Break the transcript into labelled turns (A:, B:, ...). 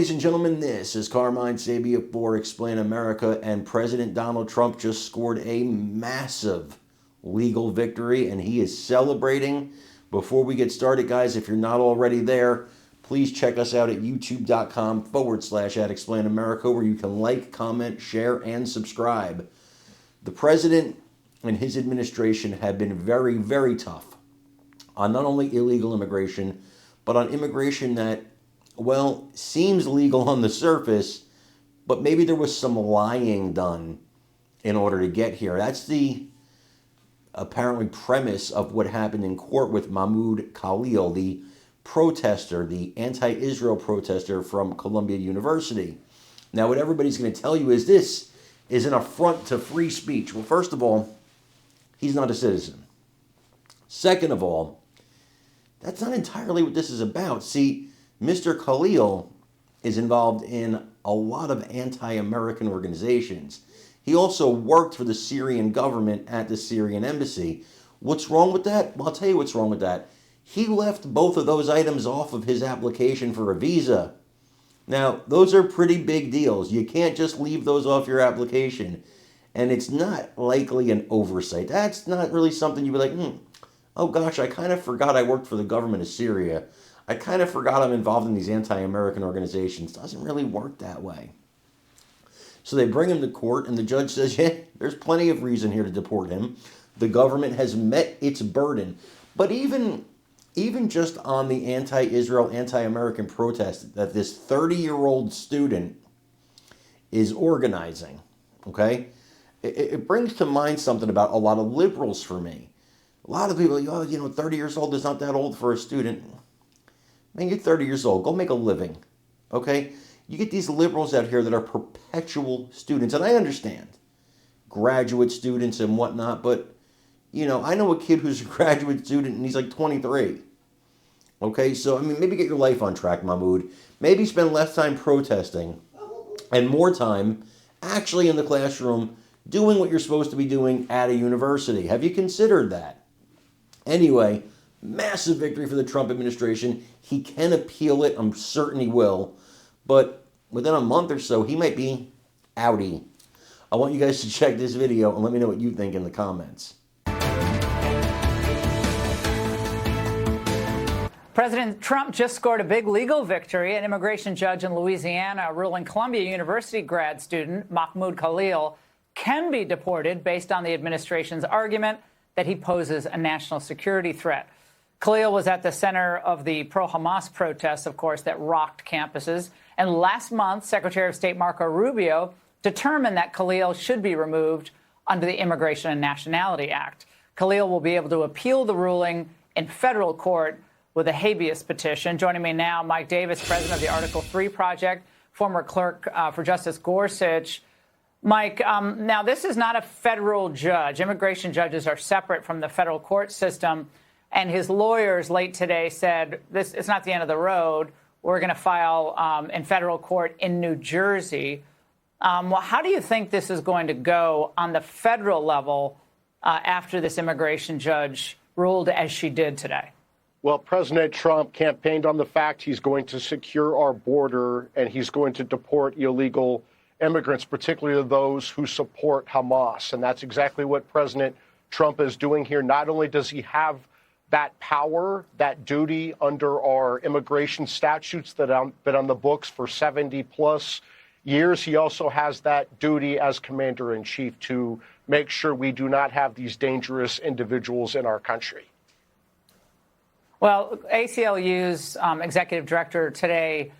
A: ladies and gentlemen, this is Carmine Sabia for Explain America, and President Donald Trump just scored a massive legal victory, and he is celebrating. Before we get started, guys, if you're not already there, please check us out at youtube.com/@ExplainAmerica, where you can like, comment, share, and subscribe. The president and his administration have been very, very tough on not only illegal immigration, but on immigration that, well, seems legal on the surface, but maybe there was some lying done in order to get here. That's the apparently premise of what happened in court with Mahmoud Khalil, the protester, the anti-Israel protester from Columbia University. Now, what everybody's going to tell you is this is an affront to free speech. Well, first of all, he's not a citizen. Second of all, that's not entirely what this is about. See, Mr. Khalil is involved in a lot of anti-American organizations. He also worked for the Syrian government at the Syrian embassy. What's wrong with that? Well, I'll tell you what's wrong with that. He left both of those items off of his application for a visa. Now, those are pretty big deals. You can't just leave those off your application. And it's not likely an oversight. That's not really something you'd be like, oh gosh, I kind of forgot I worked for the government of Syria. I kind of forgot I'm involved in these anti-American organizations. Doesn't really work that way. So they bring him to court, and the judge says, yeah, there's plenty of reason here to deport him. The government has met its burden. But even just on the anti-Israel, anti-American protest that this 30-year-old student is organizing, okay, it brings to mind something about a lot of liberals for me. A lot of people, 30 years old is not that old for a student. Man, you're 30 years old. Go make a living, okay? You get these liberals out here that are perpetual students, and I understand graduate students and whatnot, but, I know a kid who's a graduate student, and he's like 23, okay? So, maybe get your life on track, Mahmoud. Maybe spend less time protesting and more time actually in the classroom doing what you're supposed to be doing at a university. Have you considered that? Anyway, massive victory for the Trump administration. He can appeal it. I'm certain he will. But within a month or so, he might be outie. I want you guys to check this video and let me know what you think in the comments.
B: President Trump just scored a big legal victory. An immigration judge in Louisiana ruling Columbia University grad student Mahmoud Khalil can be deported based on the administration's argument that he poses a national security threat. Khalil was at the center of the pro-Hamas protests, of course, that rocked campuses. And last month, Secretary of State Marco Rubio determined that Khalil should be removed under the Immigration and Nationality Act. Khalil will be able to appeal the ruling in federal court with a habeas petition. Joining me now, Mike Davis, president of the Article 3 Project, former clerk for Justice Gorsuch. Mike, now this is not a federal judge. Immigration judges are separate from the federal court system. And his lawyers late today said, it's not the end of the road. We're going to file in federal court in New Jersey. Well, how do you think this is going to go on the federal level after this immigration judge ruled as she did today?
C: Well, President Trump campaigned on the fact he's going to secure our border and he's going to deport illegal immigrants, particularly those who support Hamas. And that's exactly what President Trump is doing here. Not only does he have that power, that duty under our immigration statutes that have been on the books for 70 plus years, he also has that duty as commander in chief to make sure we do not have these dangerous individuals in our country.
B: Well, ACLU's executive director today